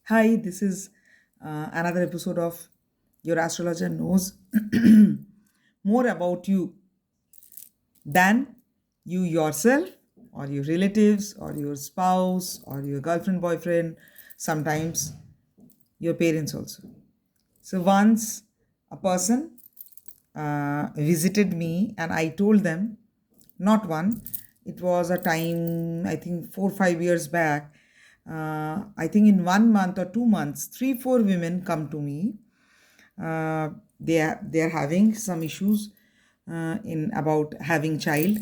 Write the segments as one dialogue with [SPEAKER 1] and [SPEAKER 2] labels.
[SPEAKER 1] Hi, this is another episode of Your Astrologer Knows More About You Than You Yourself, or your relatives, or your spouse, or your girlfriend, boyfriend, sometimes your parents also. So, once a person visited me, and I told them, not one, it was a time, I think 4 5 years back. I think in 1 month or 2 months, 3 4 women come to me. They are having some issues in about having child,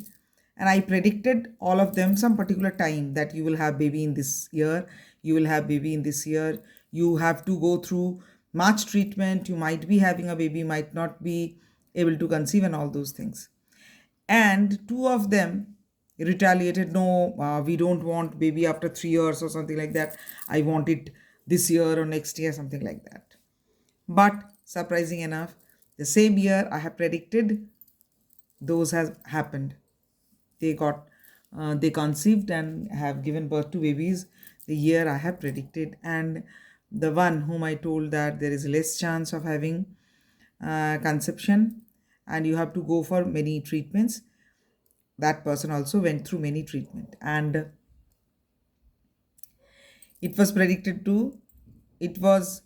[SPEAKER 1] and I predicted all of them some particular time that you will have baby in this year, you will have baby in this year, you have to go through much treatment, you might be having a baby, might not be able to conceive, and all those things. And two of them retaliated, no, we don't want baby after 3 years or something like that, I want it this year or next year, something like that. But surprising enough, the same year I have predicted, those has happened. They got they conceived and have given birth to babies the year I have predicted. And the one whom I told that there is less chance of having conception and you have to go for many treatments, that person also went through many treatment, and it was predicted to, it was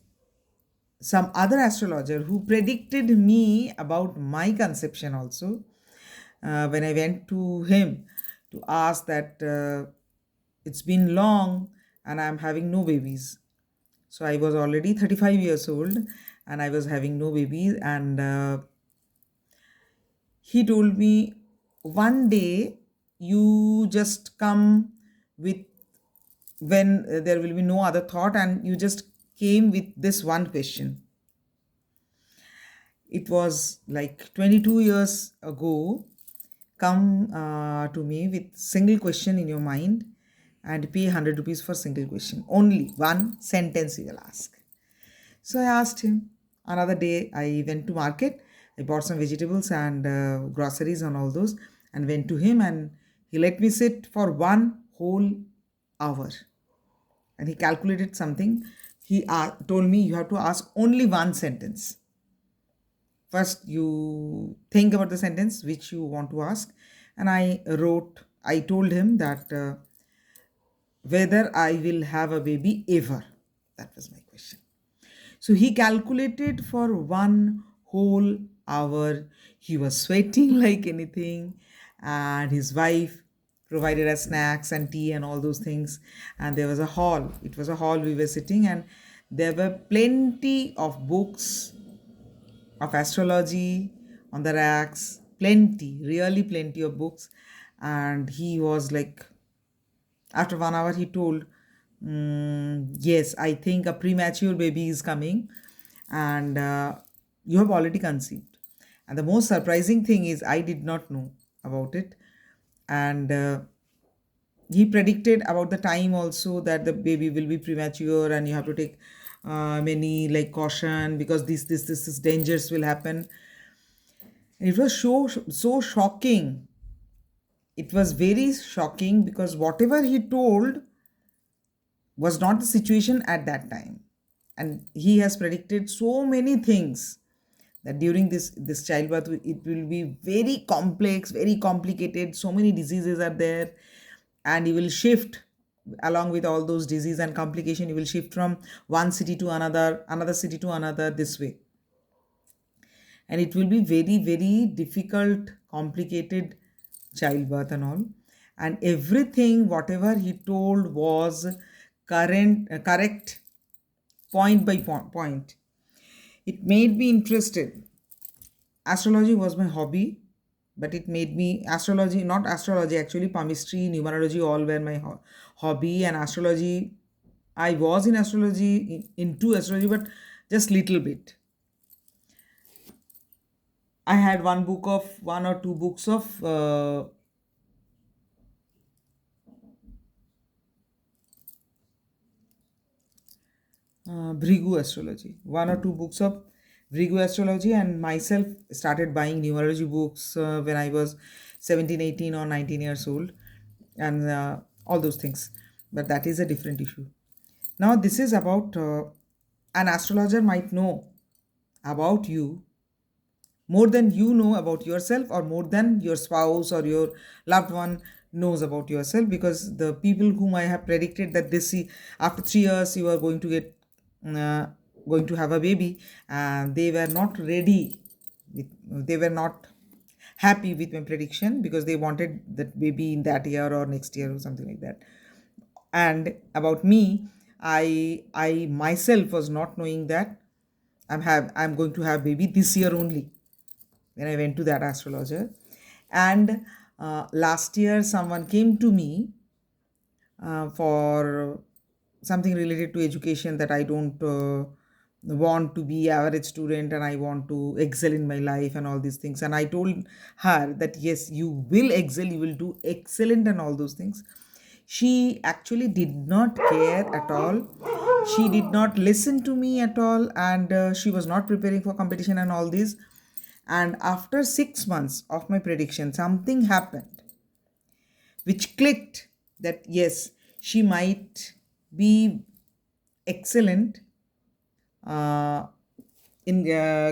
[SPEAKER 1] some other astrologer who predicted me about my conception also. When I went to him to ask that it's been long and I'm having no babies. So I was already 35 years old and I was having no babies. And he told me, one day you just come with, when there will be no other thought, and you just came with this one question. It was like 22 years ago. Come to me with single question in your mind and pay 100 rupees for single question. Only one sentence he will ask. So I asked him. Another day I went to market. I bought some vegetables and groceries and all those, and went to him, and he let me sit for 1 whole hour, and he calculated something. He told me, you have to ask only one sentence. First you think about the sentence which you want to ask. And I told him that whether I will have a baby ever. That was my question. So he calculated for 1 whole hour. He was sweating like anything, and his wife provided us snacks and tea and all those things. And there was a hall. It was a hall we were sitting, and there were plenty of books of astrology on the racks, plenty, really plenty of books. And he was like, after 1 hour he told, yes, I think a premature baby is coming, and you have already conceived. And the most surprising thing is I did not know about it. And he predicted about the time also, that the baby will be premature and you have to take many like caution, because this dangers will happen. And it was so shocking. It was very shocking because whatever he told was not the situation at that time. And he has predicted so many things, that during this childbirth it will be very complex, very complicated, so many diseases are there. And you will shift along with all those disease and complication, you will shift from one city to another city to another, this way. And it will be very very difficult, complicated childbirth and all. And everything whatever he told was correct, point by point. It made me interested. Astrology was my hobby, but it made me, astrology, not astrology actually, palmistry, numerology, all were my hobby. And astrology, I was in astrology, into astrology, but just little bit. I had one or two books of Bhrigu astrology, one or two books of Bhrigu astrology, and myself started buying numerology books when I was 17, 18, or 19 years old, and all those things. But that is a different issue. Now, this is about an astrologer might know about you more than you know about yourself, or more than your spouse or your loved one knows about yourself, because the people whom I have predicted that after 3 years you are going to get uh, going to have a baby, and they were not ready they were not happy with my prediction, because they wanted that baby in that year or next year or something like that. And about me, I myself was not knowing that I'm going to have baby this year only, when I went to that astrologer. And last year, someone came to me for something related to education, that I don't want to be average student and I want to excel in my life and all these things. And I told her that yes, you will excel, you will do excellent and all those things. She actually did not care at all. She did not listen to me at all, and she was not preparing for competition and all this. And after 6 months of my prediction, something happened which clicked, that yes, she might be excellent uh, in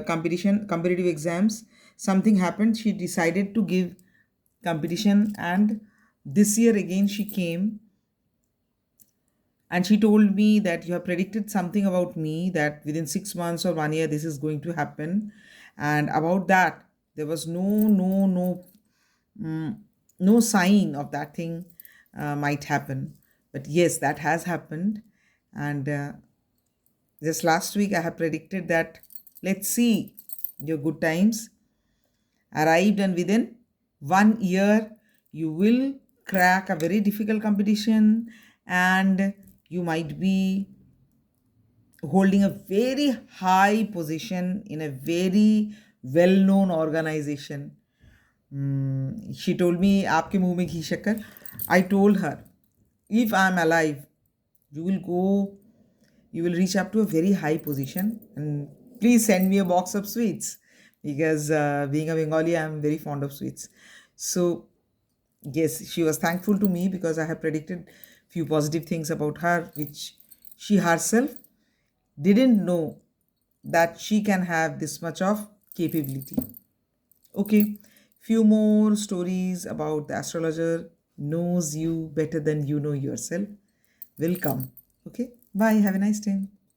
[SPEAKER 1] competitive exams. Something happened. She decided to give competition, and this year again she came, and she told me that you have predicted something about me, that within 6 months or 1 year this is going to happen. And about that, there was mm, no sign of that thing might happen. But yes, that has happened. And just last week I have predicted that, let's see, your good times arrived, and within 1 year you will crack a very difficult competition, and you might be holding a very high position in a very well known organization. She told me, आपके मुंह में घी शक्कर. I told her, if I am alive, you will go, you will reach up to a very high position, and please send me a box of sweets, because being a Bengali, I am very fond of sweets. So yes, she was thankful to me because I have predicted few positive things about her, which she herself didn't know that she can have this much of capability. Okay, few more stories about the astrologer knows you better than you know yourself will come. Okay, bye. Have a nice day.